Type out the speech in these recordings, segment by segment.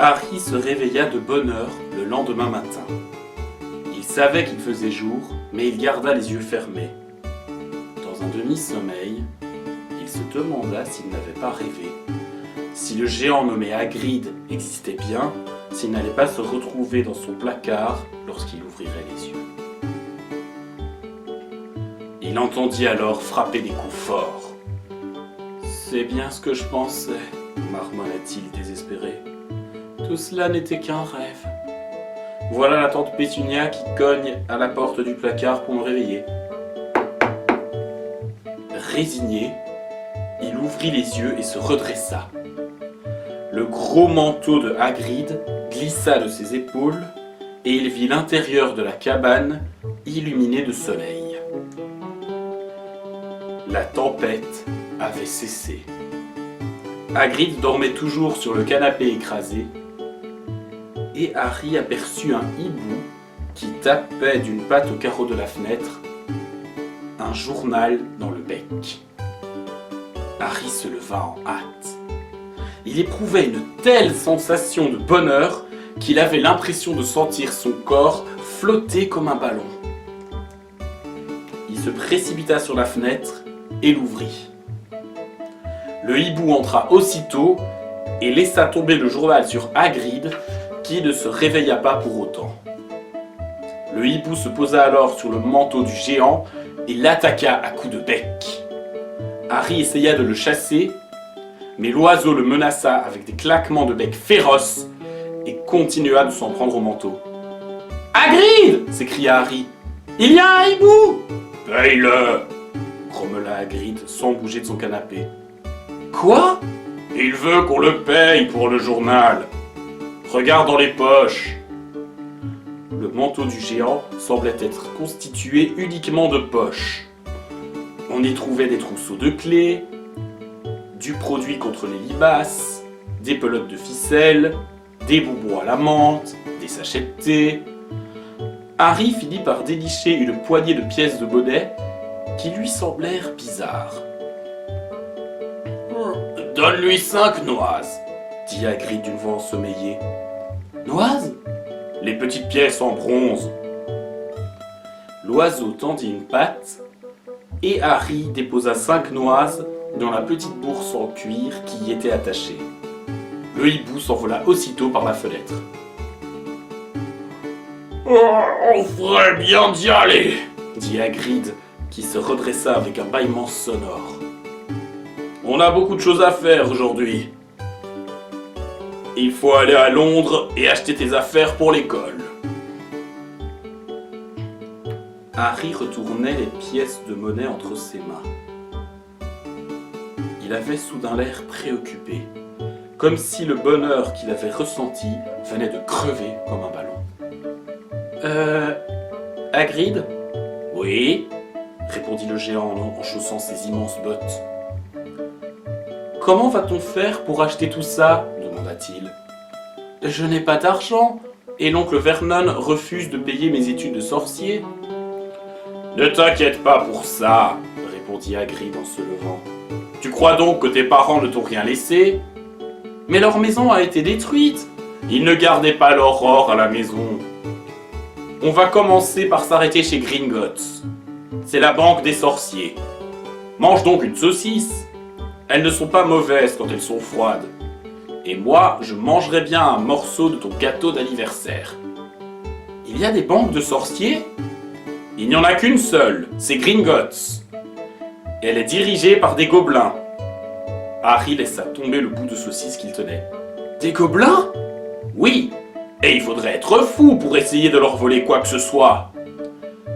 Harry se réveilla de bonne heure le lendemain matin. Il savait qu'il faisait jour, mais il garda les yeux fermés. Dans un demi-sommeil, il se demanda s'il n'avait pas rêvé. Si le géant nommé Hagrid existait bien, s'il n'allait pas se retrouver dans son placard lorsqu'il ouvrirait les yeux. Il entendit alors frapper des coups forts. « C'est bien ce que je pensais », marmonna-t-il désespéré. « Tout cela n'était qu'un rêve. Voilà la tante Pétunia qui cogne à la porte du placard pour me réveiller. » Résigné, il ouvrit les yeux et se redressa. Le gros manteau de Hagrid glissa de ses épaules et il vit l'intérieur de la cabane illuminé de soleil. La tempête avait cessé. Hagrid dormait toujours sur le canapé écrasé et Harry aperçut un hibou qui tapait d'une patte au carreau de la fenêtre un journal dans le bec. Harry se leva en hâte. Il éprouvait une telle sensation de bonheur qu'il avait l'impression de sentir son corps flotter comme un ballon. Il se précipita sur la fenêtre et l'ouvrit. Le hibou entra aussitôt et laissa tomber le journal sur Hagrid, qui ne se réveilla pas pour autant. Le hibou se posa alors sur le manteau du géant et l'attaqua à coups de bec. Harry essaya de le chasser, mais l'oiseau le menaça avec des claquements de bec féroces et continua de s'en prendre au manteau. « Hagrid !» s'écria Harry. « Il y a un hibou !»« Paye-le !» grommela Hagrid sans bouger de son canapé. « Quoi ? Il veut qu'on le paye pour le journal. Regarde dans les poches. » Le manteau du géant semblait être constitué uniquement de poches. On y trouvait des trousseaux de clés, du produit contre les limaces, des pelotes de ficelle, des bonbons à la menthe, des sachets de thé. Harry finit par dénicher une poignée de pièces de monnaie qui lui semblèrent bizarres. « Donne-lui 5 noises », dit Hagrid d'une voix ensommeillée. « Noises ? Les petites pièces en bronze. » L'oiseau tendit une patte et Harry déposa 5 noises dans la petite bourse en cuir qui y était attachée. Le hibou s'envola aussitôt par la fenêtre. « On ferait bien d'y aller !» dit Hagrid, qui se redressa avec un bâillement sonore. « On a beaucoup de choses à faire aujourd'hui. Il faut aller à Londres et acheter tes affaires pour l'école. » Harry retournait les pièces de monnaie entre ses mains. Il avait soudain l'air préoccupé, comme si le bonheur qu'il avait ressenti venait de crever comme un ballon. « Hagrid ?»« Oui ?» répondit le géant en chaussant ses immenses bottes. « Comment va-t-on faire pour acheter tout ça ?» demanda-t-il. « Je n'ai pas d'argent, et l'oncle Vernon refuse de payer mes études de sorcier. »« Ne t'inquiète pas pour ça, » répondit Hagrid en se levant. « Tu crois donc que tes parents ne t'ont rien laissé ? Mais leur maison a été détruite. Ils ne gardaient pas leur or à la maison. On va commencer par s'arrêter chez Gringotts. C'est la banque des sorciers. Mange donc une saucisse. Elles ne sont pas mauvaises quand elles sont froides. Et moi, je mangerais bien un morceau de ton gâteau d'anniversaire. » « Il y a des banques de sorciers ? » ?»« Il n'y en a qu'une seule, c'est Gringotts. Elle est dirigée par des gobelins. » Harry laissa tomber le bout de saucisse qu'il tenait. « Des gobelins ? Oui, et il faudrait être fou pour essayer de leur voler quoi que ce soit.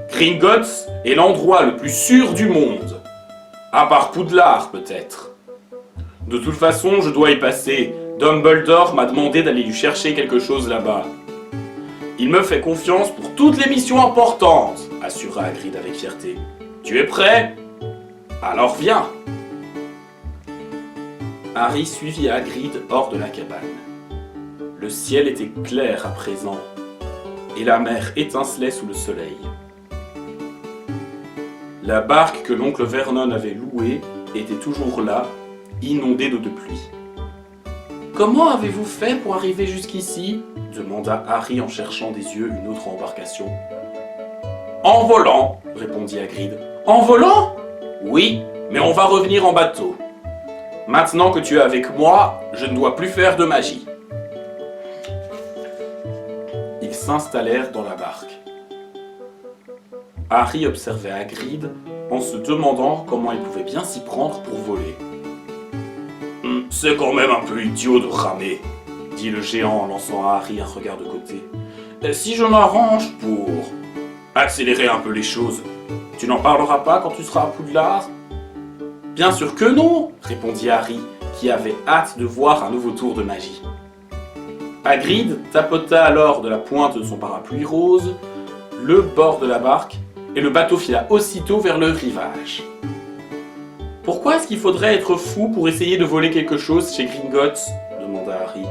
Gringotts est l'endroit le plus sûr du monde. À part Poudlard, peut-être. De toute façon, je dois y passer. Dumbledore m'a demandé d'aller lui chercher quelque chose là-bas. Il me fait confiance pour toutes les missions importantes, assura Hagrid avec fierté. Tu es prêt ? Alors viens. Harry suivit Hagrid hors de la cabane. Le ciel était clair à présent, et la mer étincelait sous le soleil. La barque que l'oncle Vernon avait louée était toujours là, inondée d'eau de pluie. Comment avez-vous fait pour arriver jusqu'ici ? Demanda Harry en cherchant des yeux une autre embarcation. En volant, répondit Hagrid. En volant ? Oui, mais on va revenir en bateau. Maintenant que tu es avec moi, je ne dois plus faire de magie. Ils s'installèrent dans la barque. Harry observait Hagrid en se demandant comment il pouvait bien s'y prendre pour voler. « C'est quand même un peu idiot de ramer, » dit le géant en lançant à Harry un regard de côté. « Si je m'arrange pour accélérer un peu les choses, tu n'en parleras pas quand tu seras à Poudlard ?»« Bien sûr que non, » répondit Harry, qui avait hâte de voir un nouveau tour de magie. Hagrid tapota alors de la pointe de son parapluie rose le bord de la barque et le bateau fila aussitôt vers le rivage. Pourquoi est-ce qu'il faudrait être fou pour essayer de voler quelque chose chez Gringotts ? Demanda Harry.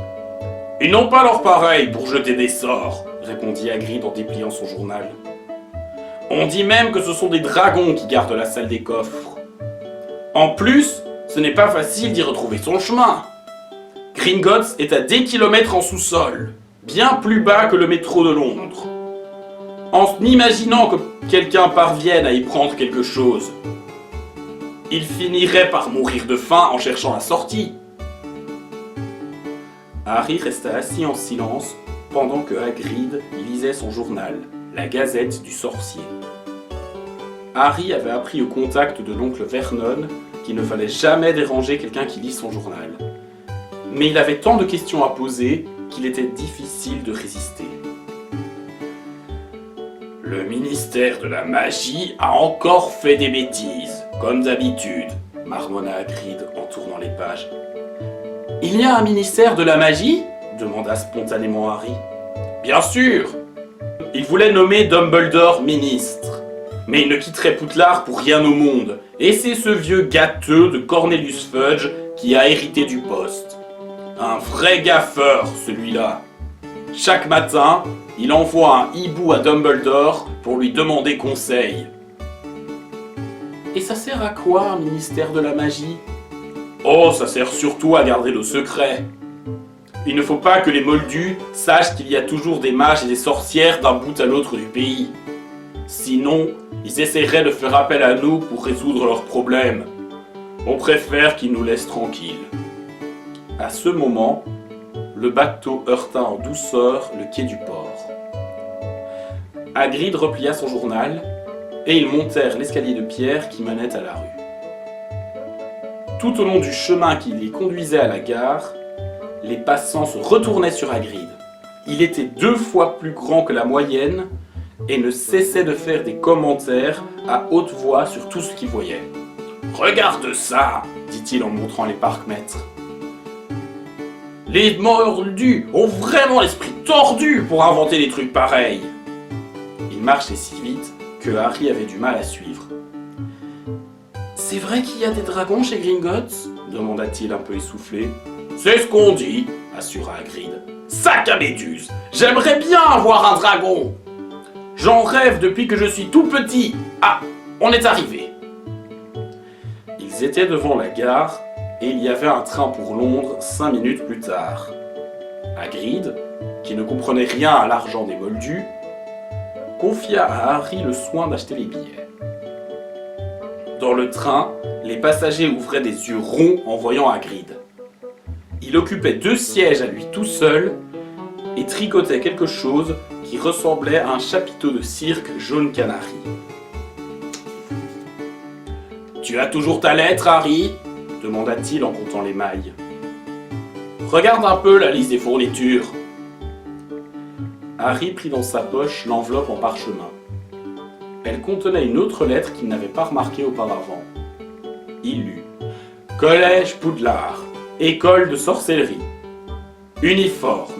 Ils n'ont pas leur pareil pour jeter des sorts, répondit Hagrid en dépliant son journal. On dit même que ce sont des dragons qui gardent la salle des coffres. En plus, ce n'est pas facile d'y retrouver son chemin. Gringotts est à des kilomètres en sous-sol, bien plus bas que le métro de Londres. En imaginant que quelqu'un parvienne à y prendre quelque chose, il finirait par mourir de faim en cherchant la sortie. Harry resta assis en silence pendant que Hagrid lisait son journal, la Gazette du Sorcier. Harry avait appris au contact de l'oncle Vernon qu'il ne fallait jamais déranger quelqu'un qui lit son journal. Mais il avait tant de questions à poser qu'il était difficile de résister. Le ministère de la Magie a encore fait des bêtises, comme d'habitude, marmonna Hagrid en tournant les pages. « Il y a un ministère de la Magie ?» demanda spontanément Harry. « Bien sûr ! Il voulait nommer Dumbledore ministre, mais il ne quitterait Poudlard pour rien au monde, et c'est ce vieux gâteux de Cornelius Fudge qui a hérité du poste. Un vrai gaffeur, celui-là. Chaque matin, il envoie un hibou à Dumbledore pour lui demander conseil. Et ça sert à quoi, un ministère de la magie ? Oh, ça sert surtout à garder le secret. Il ne faut pas que les Moldus sachent qu'il y a toujours des mages et des sorcières d'un bout à l'autre du pays. Sinon, ils essaieraient de faire appel à nous pour résoudre leurs problèmes. On préfère qu'ils nous laissent tranquilles. À ce moment, le bateau heurta en douceur le quai du port. Hagrid replia son journal et ils montèrent l'escalier de pierre qui menait à la rue. Tout au long du chemin qui les conduisait à la gare, les passants se retournaient sur Hagrid. Il était 2 fois plus grand que la moyenne et ne cessait de faire des commentaires à haute voix sur tout ce qu'il voyait. « Regarde ça !» dit-il en montrant les parcs-mètres. Les Moldus ont vraiment l'esprit tordu pour inventer des trucs pareils. Il marchait si vite que Harry avait du mal à suivre. « C'est vrai qu'il y a des dragons chez Gringotts ?» demanda-t-il un peu essoufflé. « C'est ce qu'on dit, » assura Hagrid. « Sac à méduse, j'aimerais bien avoir un dragon. J'en rêve depuis que je suis tout petit. Ah, on est arrivé. » Ils étaient devant la gare et il y avait un train pour Londres 5 minutes plus tard. Hagrid, qui ne comprenait rien à l'argent des Moldus, confia à Harry le soin d'acheter les billets. Dans le train, les passagers ouvraient des yeux ronds en voyant Hagrid. Il occupait 2 sièges à lui tout seul et tricotait quelque chose qui ressemblait à un chapiteau de cirque jaune canari. « Tu as toujours ta lettre, Harry ?» demanda-t-il en comptant les mailles. « Regarde un peu la liste des fournitures. » Harry prit dans sa poche l'enveloppe en parchemin. Elle contenait une autre lettre qu'il n'avait pas remarquée auparavant. Il lut « Collège Poudlard, école de sorcellerie. Uniforme.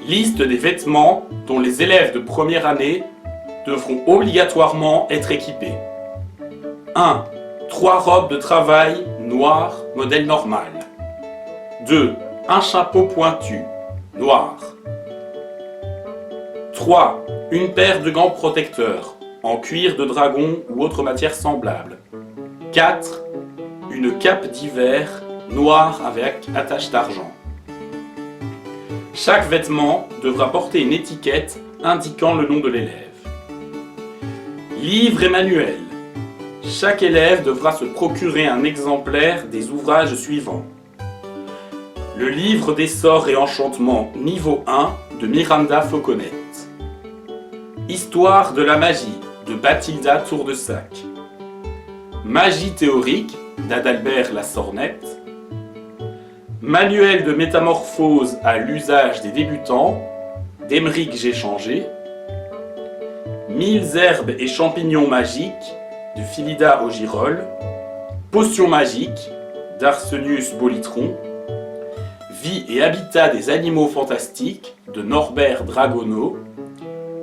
Liste des vêtements dont les élèves de première année devront obligatoirement être équipés. 1. 3 robes de travail noires, modèle normal. 2. Un chapeau pointu, noir. 3. Une paire de gants protecteurs, en cuir de dragon ou autre matière semblable. 4. Une cape d'hiver, noire avec attache d'argent. Chaque vêtement devra porter une étiquette indiquant le nom de l'élève. Livre et manuel. Chaque élève devra se procurer un exemplaire des ouvrages suivants. Le livre des sorts et enchantements niveau 1 de Miranda Fauconnet. Histoire de la magie de Bathilda Tour-de-Sac. Magie théorique d'Adalbert Lassornette. Manuel de métamorphose à l'usage des débutants d'Émeric Géchangé. 1000 herbes et champignons magiques de Philida Augirol. Potions magiques d'Arsenius Bolitron. Vie et habitat des animaux fantastiques de Norbert Dragoneau.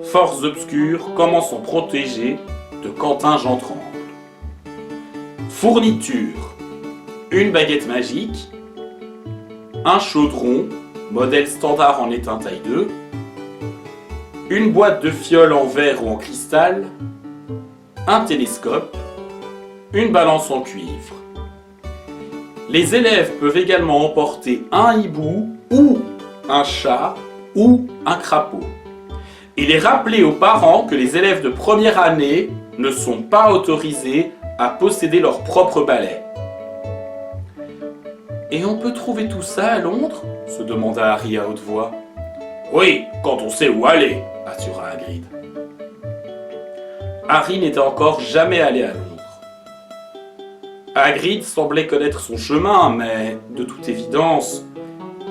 Forces obscures, comment s'en protéger de Quentin Jean-Tremble. Fourniture. Une baguette magique. Un chaudron, modèle standard en étain taille 2. Une boîte de fioles en verre ou en cristal. Un télescope. Une balance en cuivre. Les élèves peuvent également emporter un hibou ou un chat ou un crapaud. Il est rappelé aux parents que les élèves de première année ne sont pas autorisés à posséder leur propre balai. « Et on peut trouver tout ça à Londres ?» se demanda Harry à haute voix. « Oui, quand on sait où aller !» assura Hagrid. Harry n'était encore jamais allé à Londres. Hagrid semblait connaître son chemin, mais, de toute évidence,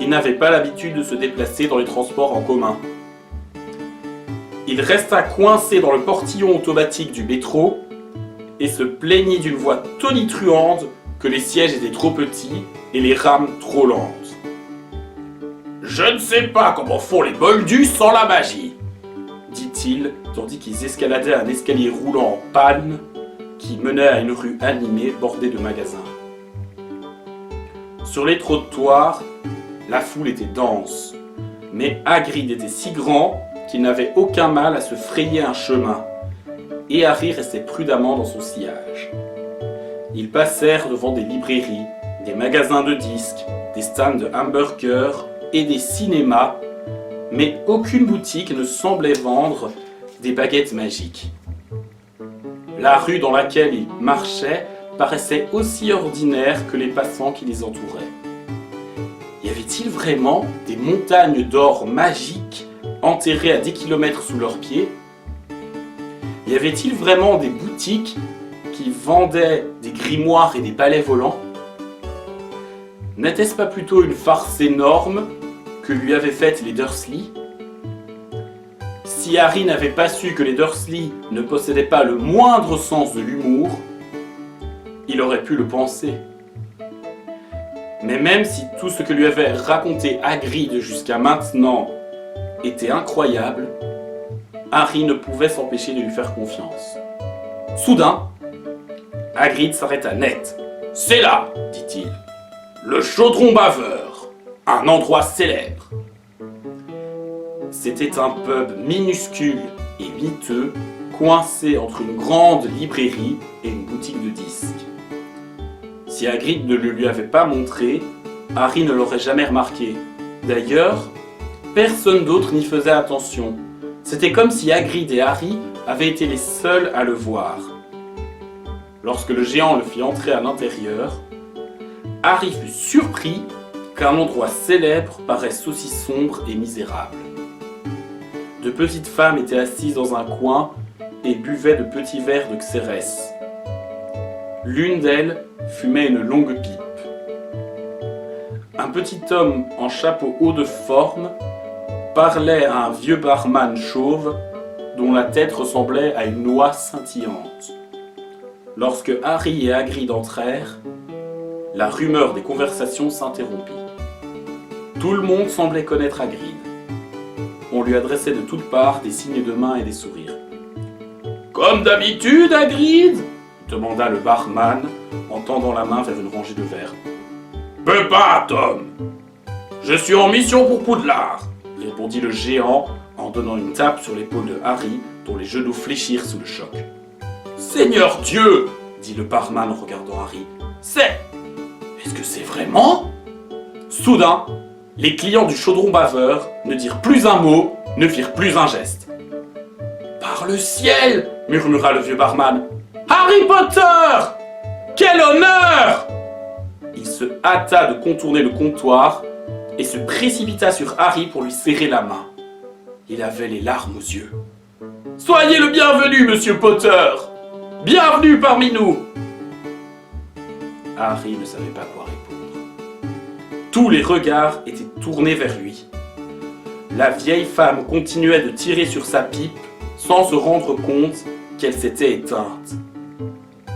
il n'avait pas l'habitude de se déplacer dans les transports en commun. Il resta coincé dans le portillon automatique du métro et se plaignit d'une voix tonitruante que les sièges étaient trop petits et les rames trop lentes. « Je ne sais pas comment font les moldus sans la magie !» dit-il, tandis qu'ils escaladaient un escalier roulant en panne qui menait à une rue animée bordée de magasins. Sur les trottoirs, la foule était dense, mais Hagrid était si grand qu'il n'avait aucun mal à se frayer un chemin, et Harry restait prudemment dans son sillage. Ils passèrent devant des librairies, des magasins de disques, des stands de hamburgers et des cinémas, mais aucune boutique ne semblait vendre des baguettes magiques. La rue dans laquelle ils marchaient paraissait aussi ordinaire que les passants qui les entouraient. Y avait-il vraiment des montagnes d'or magiques enterrés à 10 km sous leurs pieds? Y avait-il vraiment des boutiques qui vendaient des grimoires et des balais volants? N'était-ce pas plutôt une farce énorme que lui avaient faite les Dursley? Si Harry n'avait pas su que les Dursley ne possédaient pas le moindre sens de l'humour, il aurait pu le penser. Mais même si tout ce que lui avait raconté Hagrid jusqu'à maintenant était incroyable, Harry ne pouvait s'empêcher de lui faire confiance. Soudain, Hagrid s'arrêta net. « C'est là !» dit-il. « Le chaudron baveur, un endroit célèbre. » C'était un pub minuscule et miteux, coincé entre une grande librairie et une boutique de disques. Si Hagrid ne le lui avait pas montré, Harry ne l'aurait jamais remarqué. D'ailleurs, personne d'autre n'y faisait attention. C'était comme si Hagrid et Harry avaient été les seuls à le voir. Lorsque le géant le fit entrer à l'intérieur, Harry fut surpris qu'un endroit célèbre paraisse aussi sombre et misérable. De petites femmes étaient assises dans un coin et buvaient de petits verres de xérès. L'une d'elles fumait une longue pipe. Un petit homme en chapeau haut de forme parlait à un vieux barman chauve dont la tête ressemblait à une noix scintillante. Lorsque Harry et Hagrid entrèrent, la rumeur des conversations s'interrompit. Tout le monde semblait connaître Hagrid. On lui adressait de toutes parts des signes de main et des sourires. « Comme d'habitude, Hagrid ?» demanda le barman en tendant la main vers une rangée de verres. « Peux pas, Tom. Je suis en mission pour Poudlard !» répondit le géant en donnant une tape sur l'épaule de Harry, dont les genoux fléchirent sous le choc. « Seigneur Dieu !» dit le barman en regardant Harry. « Est-ce que c'est vraiment ?» Soudain, Les clients du chaudron baveur ne dirent plus un mot, ne firent plus un geste. « Par le ciel !» murmura le vieux barman. « Harry Potter ! Quel honneur !» Il se hâta de contourner le comptoir et se précipita sur Harry pour lui serrer la main. Il avait les larmes aux yeux. « Soyez le bienvenu, monsieur Potter! Bienvenue parmi nous !» Harry ne savait pas quoi répondre. Tous les regards étaient tournés vers lui. La vieille femme continuait de tirer sur sa pipe sans se rendre compte qu'elle s'était éteinte.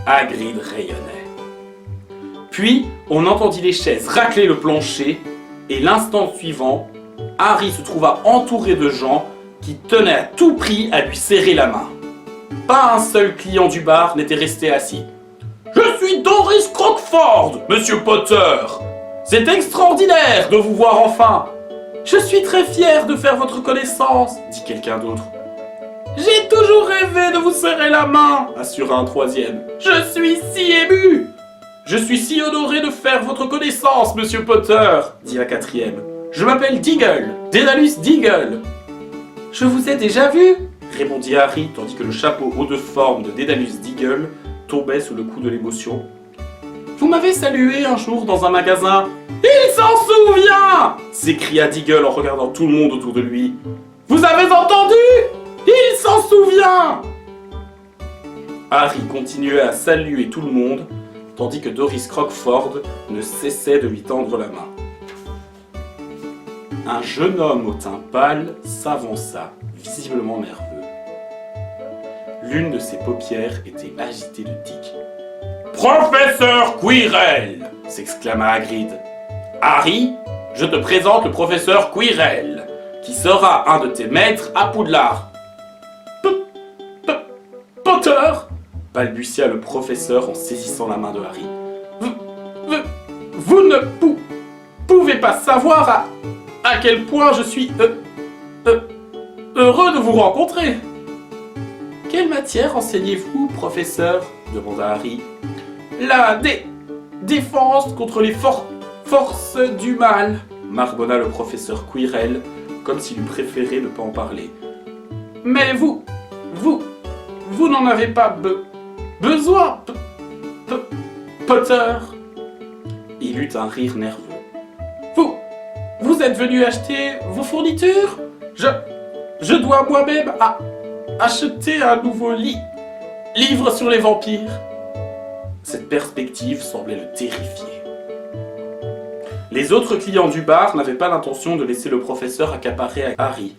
Hagrid rayonnait. Puis, on entendit les chaises racler le plancher et l'instant suivant, Harry se trouva entouré de gens qui tenaient à tout prix à lui serrer la main. Pas un seul client du bar n'était resté assis. « Je suis Doris Crockford, monsieur Potter. C'est extraordinaire de vous voir enfin. Je suis très fier de faire votre connaissance, dit quelqu'un d'autre. J'ai toujours rêvé de vous serrer la main, assura un troisième. Je suis si ému. Je suis si honoré de faire votre connaissance, monsieur Potter, dit un quatrième. Je m'appelle Diggle, Dédalus Diggle. Je vous ai déjà vu, répondit Harry, tandis que le chapeau haut de forme de Dédalus Diggle tombait sous le coup de l'émotion. Vous m'avez salué un jour dans un magasin. Il s'en souvient, s'écria Diggle en regardant tout le monde autour de lui. Vous avez entendu? Il s'en souvient. Harry continuait à saluer tout le monde, tandis que Doris Crockford ne cessait de lui tendre la main. Un jeune homme au teint pâle s'avança, visiblement nerveux. L'une de ses paupières était agitée de tics. « Professeur Quirrell !» s'exclama Hagrid. « Harry, je te présente le professeur Quirrell, qui sera un de tes maîtres à Poudlard. »« Potter !» balbutia le professeur en saisissant la main de Harry. « Vous ne pouvez pas savoir à quel point je suis heureux de vous rencontrer. »« Quelle matière enseignez-vous, professeur ?» demanda Harry. « La défense contre les forces du mal, » marmonna le professeur Quirrell, comme s'il eût préféré ne pas en parler. « Mais vous n'en avez pas besoin, Potter. » Il eut un rire nerveux. « Vous êtes venu acheter vos fournitures? Je dois moi-même acheter un nouveau livre sur les vampires. » Cette perspective semblait le terrifier. Les autres clients du bar n'avaient pas l'intention de laisser le professeur accaparer Harry,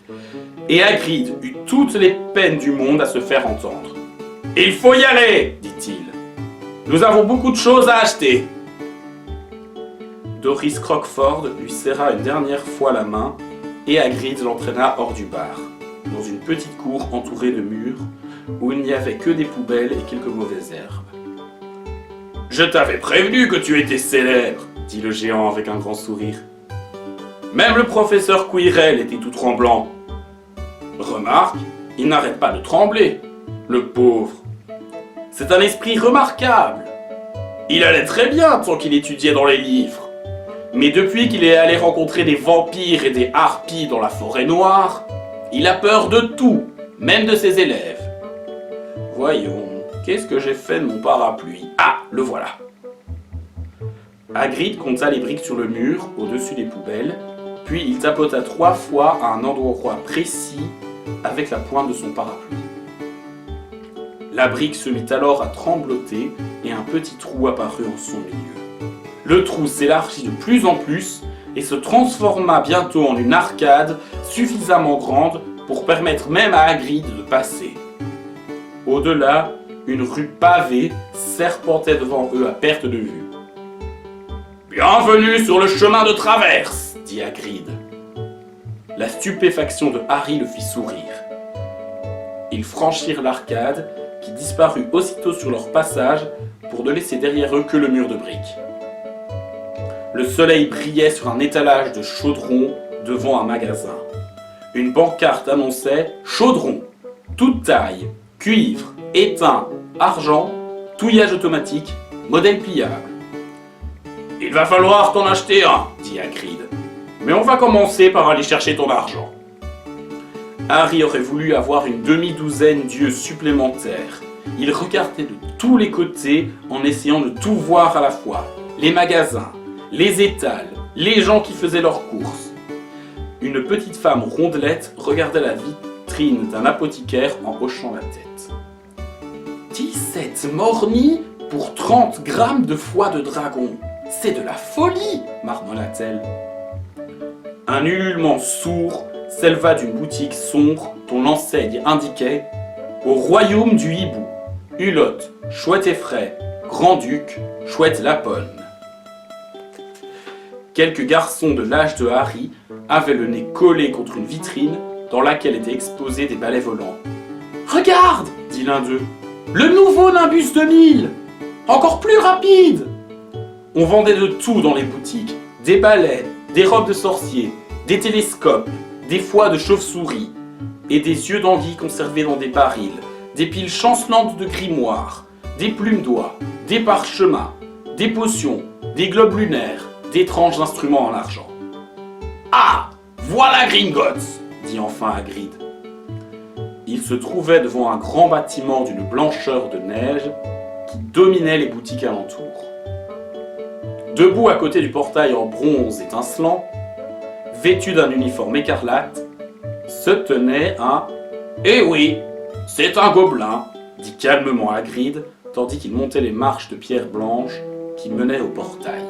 et Hagrid eut toutes les peines du monde à se faire entendre. « Il faut y aller, dit-il. Nous avons beaucoup de choses à acheter. » Doris Crockford lui serra une dernière fois la main, et Hagrid l'entraîna hors du bar, dans une petite cour entourée de murs, où il n'y avait que des poubelles et quelques mauvaises herbes. « Je t'avais prévenu que tu étais célèbre, » dit le géant avec un grand sourire. Même le professeur Quirrell était tout tremblant. Remarque, il n'arrête pas de trembler, le pauvre. C'est un esprit remarquable. Il allait très bien tant qu'il étudiait dans les livres. Mais depuis qu'il est allé rencontrer des vampires et des harpies dans la forêt noire, il a peur de tout, même de ses élèves. Voyons, qu'est-ce que j'ai fait de mon parapluie? Ah, le voilà. Hagrid compta les briques sur le mur, au-dessus des poubelles, puis il tapota 3 fois à un endroit précis avec la pointe de son parapluie. La brique se mit alors à trembloter et un petit trou apparut en son milieu. Le trou s'élargit de plus en plus et se transforma bientôt en une arcade suffisamment grande pour permettre même à Hagrid de passer. Au-delà, une rue pavée serpentait devant eux à perte de vue. « Bienvenue sur le chemin de traverse !» dit Hagrid. La stupéfaction de Harry le fit sourire. Ils franchirent l'arcade, qui disparut aussitôt sur leur passage pour ne laisser derrière eux que le mur de briques. Le soleil brillait sur un étalage de chaudrons devant un magasin. Une pancarte annonçait « Chaudron, toute taille, cuivre, étain, argent, touillage automatique, modèle pliable. » « Il va falloir t'en acheter un, » dit Hagrid. « Mais on va commencer par aller chercher ton argent. Harry aurait voulu avoir une demi-douzaine d'yeux supplémentaires. Il regardait de tous les côtés en essayant de tout voir à la fois. Les magasins, les étals, les gens qui faisaient leurs courses. Une petite femme rondelette regardait la vitrine d'un apothicaire en hochant la tête. 17 mornies pour 30 grammes de foie de dragon. C'est de la folie, marmolla-t-elle. Un ululement sourd s'éleva d'une boutique sombre dont l'enseigne indiquait « Au royaume du hibou, Hulotte, Chouette Effray, Grand-Duc, Chouette Laponne ». Quelques garçons de l'âge de Harry avaient le nez collé contre une vitrine dans laquelle étaient exposés des balais volants. « Regarde !» dit l'un d'eux. « Le nouveau Nimbus 2000 ! Encore plus rapide !» On vendait de tout dans les boutiques. Des balais, des robes de sorciers, des télescopes, des foies de chauve-souris et des yeux d'anguille conservés dans des barils, des piles chancelantes de grimoires, des plumes d'oie, des parchemins, des potions, des globes lunaires, d'étranges instruments en argent. « Ah, voilà Gringotts !» dit enfin Hagrid. Il se trouvait devant un grand bâtiment d'une blancheur de neige qui dominait les boutiques alentours. Debout à côté du portail en bronze étincelant, vêtu d'un uniforme écarlate, se tenait un « Eh oui, c'est un gobelin !» dit calmement Hagrid, tandis qu'il montait les marches de pierre blanche qui menaient au portail.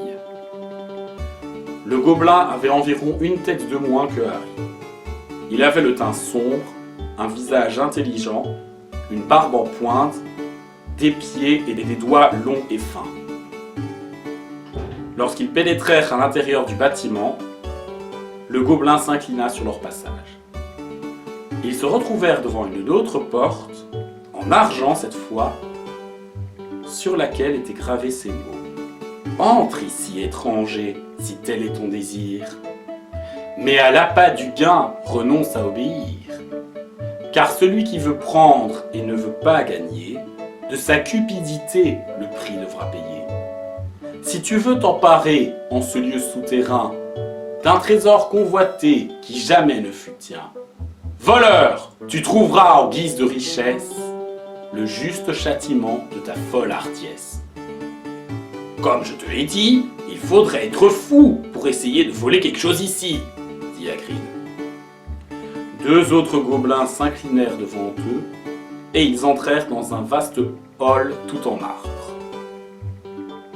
Le gobelin avait environ une tête de moins que Harry. Il avait le teint sombre, un visage intelligent, une barbe en pointe, des pieds et des doigts longs et fins. Lorsqu'ils pénétrèrent à l'intérieur du bâtiment, le gobelin s'inclina sur leur passage. Ils se retrouvèrent devant une autre porte, en argent cette fois, sur laquelle étaient gravés ces mots. « Entre ici, étranger, si tel est ton désir. Mais à l'appât du gain, renonce à obéir. Car celui qui veut prendre et ne veut pas gagner, de sa cupidité le prix devra payer. Si tu veux t'emparer en ce lieu souterrain d'un trésor convoité qui jamais ne fut tien, voleur, tu trouveras en guise de richesse le juste châtiment de ta folle hardiesse. Comme je te l'ai dit, il faudrait être fou pour essayer de voler quelque chose ici, dit Hagrid. Deux autres gobelins s'inclinèrent devant eux et ils entrèrent dans un vaste hall tout en marbre.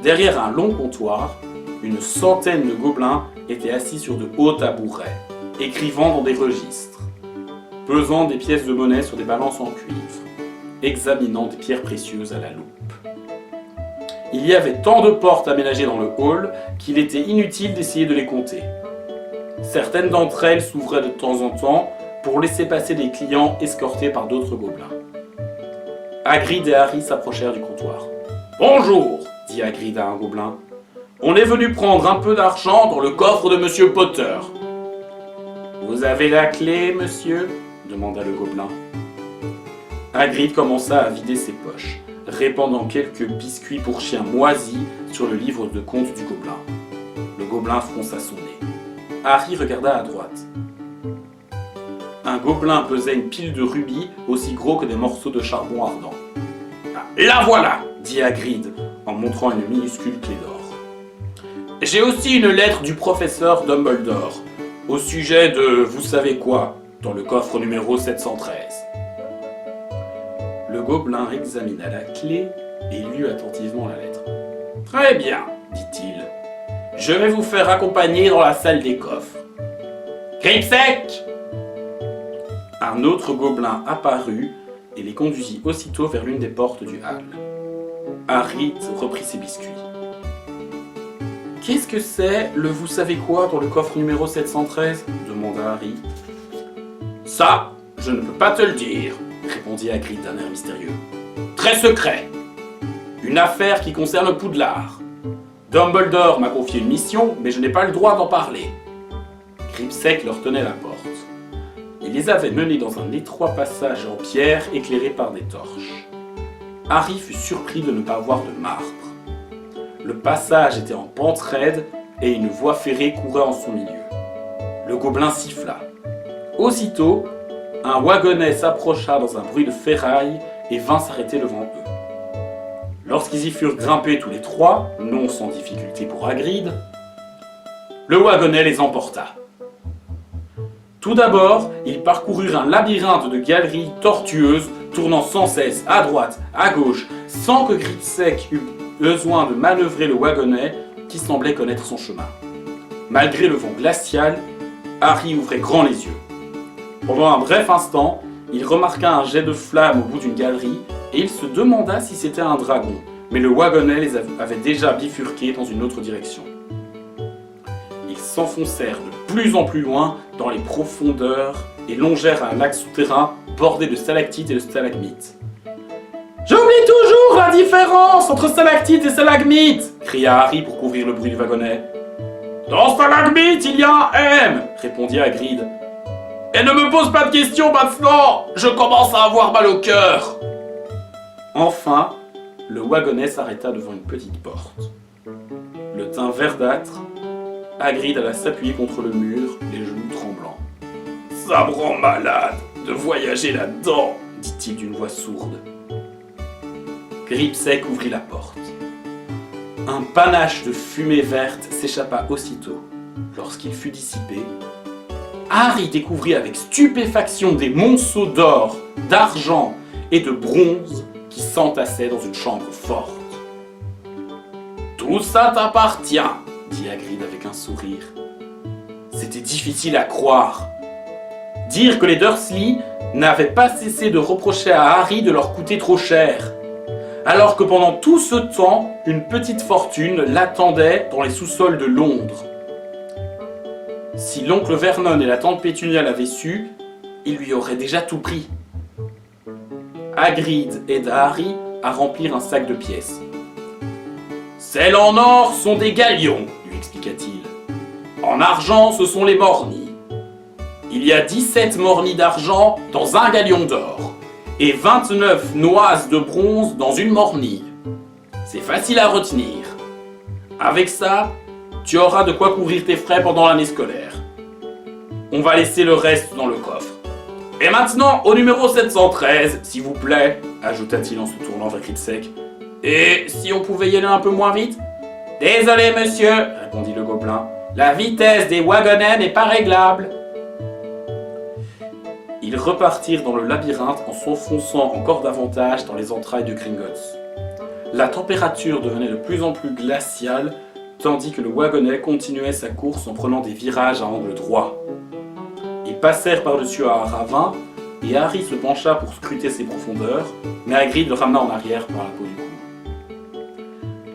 Derrière un long comptoir, une centaine de gobelins étaient assis sur de hauts tabourets, écrivant dans des registres, pesant des pièces de monnaie sur des balances en cuivre, examinant des pierres précieuses à la loupe. Il y avait tant de portes aménagées dans le hall qu'il était inutile d'essayer de les compter. Certaines d'entre elles s'ouvraient de temps en temps pour laisser passer des clients escortés par d'autres gobelins. Hagrid et Harry s'approchèrent du comptoir. « Bonjour !» dit Hagrid à un gobelin. « On est venu prendre un peu d'argent dans le coffre de Monsieur Potter. »« Vous avez la clé, monsieur ?» demanda le gobelin. Hagrid commença à vider ses poches, répandant quelques biscuits pour chiens moisis sur le livre de compte du gobelin. Le gobelin fronça son nez. Harry regarda à droite. Un gobelin pesait une pile de rubis aussi gros que des morceaux de charbon ardent. « La voilà !» dit Hagrid en montrant une minuscule clé d'or. « J'ai aussi une lettre du professeur Dumbledore au sujet de vous savez quoi dans le coffre numéro 713. » Le gobelin examina la clé et lut attentivement la lettre. « Très bien, dit-il. Je vais vous faire accompagner dans la salle des coffres. Gripsec !» Un autre gobelin apparut et les conduisit aussitôt vers l'une des portes du hall. Harry reprit ses biscuits. « Qu'est-ce que c'est, le vous savez quoi dans le coffre numéro 713 ?» demanda Harry. « Ça, je ne peux pas te le dire, » répondit Hagrid d'un air mystérieux. « Très secret. Une affaire qui concerne Poudlard. Dumbledore m'a confié une mission, mais je n'ai pas le droit d'en parler. » Gripsec leur tenait la porte. Il les avait menés dans un étroit passage en pierre éclairé par des torches. Harry fut surpris de ne pas voir de marbre. Le passage était en pente raide et une voie ferrée courait en son milieu. gobelin siffla. Aussitôt, un wagonnet s'approcha dans un bruit de ferraille et vint s'arrêter devant eux. Lorsqu'ils y furent grimpés tous les trois, non sans difficulté pour Hagrid, le wagonnet les emporta. Tout d'abord, ils parcoururent un labyrinthe de galeries tortueuses, tournant sans cesse à droite, à gauche, sans que Gripsec eût besoin de manœuvrer le wagonnet qui semblait connaître son chemin. Malgré le vent glacial, Harry ouvrait grand les yeux. Pendant un bref instant, il remarqua un jet de flamme au bout d'une galerie et il se demanda si c'était un dragon, mais le wagonnet les avait déjà bifurqués dans une autre direction. Ils s'enfoncèrent de plus en plus loin dans les profondeurs et longèrent un lac souterrain bordé de stalactites et de stalagmites. « J'oublie toujours la différence entre stalactites et stalagmites !» cria Harry pour couvrir le bruit du wagonnet. « Dans stalagmite, il y a un M !» répondit Hagrid. « Et ne me pose pas de questions maintenant, je commence à avoir mal au cœur !» Enfin, le wagonnet s'arrêta devant une petite porte. Le teint verdâtre, Hagrid alla s'appuyer contre le mur, les genoux tremblants. « Ça me rend malade de voyager là-dedans !» dit-il d'une voix sourde. Gripsec ouvrit la porte. Un panache de fumée verte s'échappa aussitôt. Lorsqu'il fut dissipé, Harry découvrit avec stupéfaction des monceaux d'or, d'argent et de bronze qui s'entassaient dans une chambre forte. « Tout ça t'appartient !» dit Hagrid avec un sourire. C'était difficile à croire. Dire que les Dursley n'avaient pas cessé de reprocher à Harry de leur coûter trop cher, alors que pendant tout ce temps, une petite fortune l'attendait dans les sous-sols de Londres. Si l'oncle Vernon et la tante Pétunia l'avaient su, ils lui auraient déjà tout pris. Hagrid aida Harry à remplir un sac de pièces. « Celles en or sont des galions, » lui expliqua-t-il. « En argent, ce sont les mornies. Il y a 17 mornies d'argent dans un galion d'or, et 29 noises de bronze dans une mornie. C'est facile à retenir. Avec ça, tu auras de quoi couvrir tes frais pendant l'année scolaire. On va laisser le reste dans le coffre. Et maintenant, au numéro 713, s'il vous plaît, ajouta-t-il en se tournant vers Gripsec. Et si on pouvait y aller un peu moins vite ? Désolé, monsieur, répondit le gobelin. La vitesse des wagonnets n'est pas réglable. Ils repartirent dans le labyrinthe en s'enfonçant encore davantage dans les entrailles de Gringotts. La température devenait de plus en plus glaciale, tandis que le wagonnet continuait sa course en prenant des virages à angle droit. Ils passèrent par-dessus un ravin, et Harry se pencha pour scruter ses profondeurs, mais Hagrid le ramena en arrière par la peau du cou.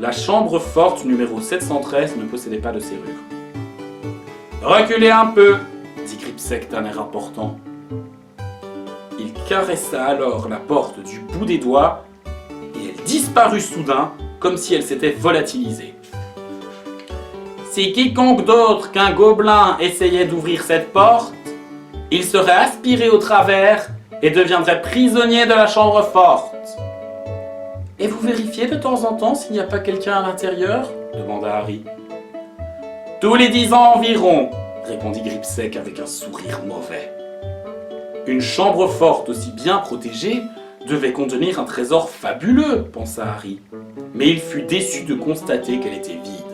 La chambre forte numéro 713 ne possédait pas de serrure. « Reculez un peu !» dit Gripsec d'un air important. Il caressa alors la porte du bout des doigts, et elle disparut soudain, comme si elle s'était volatilisée. Si quiconque d'autre qu'un gobelin essayait d'ouvrir cette porte, il serait aspiré au travers et deviendrait prisonnier de la chambre forte. « Et vous vérifiez de temps en temps s'il n'y a pas quelqu'un à l'intérieur ?» demanda Harry. « Tous les 10 ans environ, » répondit Gripsec avec un sourire mauvais. Une chambre forte aussi bien protégée devait contenir un trésor fabuleux, pensa Harry. Mais il fut déçu de constater qu'elle était vide.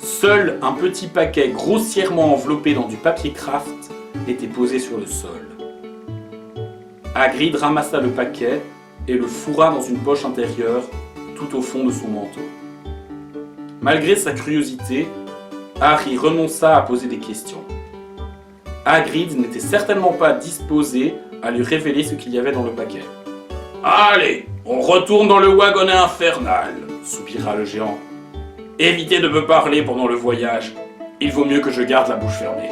Seul un petit paquet grossièrement enveloppé dans du papier craft était posé sur le sol. Hagrid ramassa le paquet et le fourra dans une poche intérieure, tout au fond de son manteau. Malgré sa curiosité, Harry renonça à poser des questions. Hagrid n'était certainement pas disposé à lui révéler ce qu'il y avait dans le paquet. « Allez, on retourne dans le wagonnet infernal !» soupira le géant. « Évitez de me parler pendant le voyage, il vaut mieux que je garde la bouche fermée. »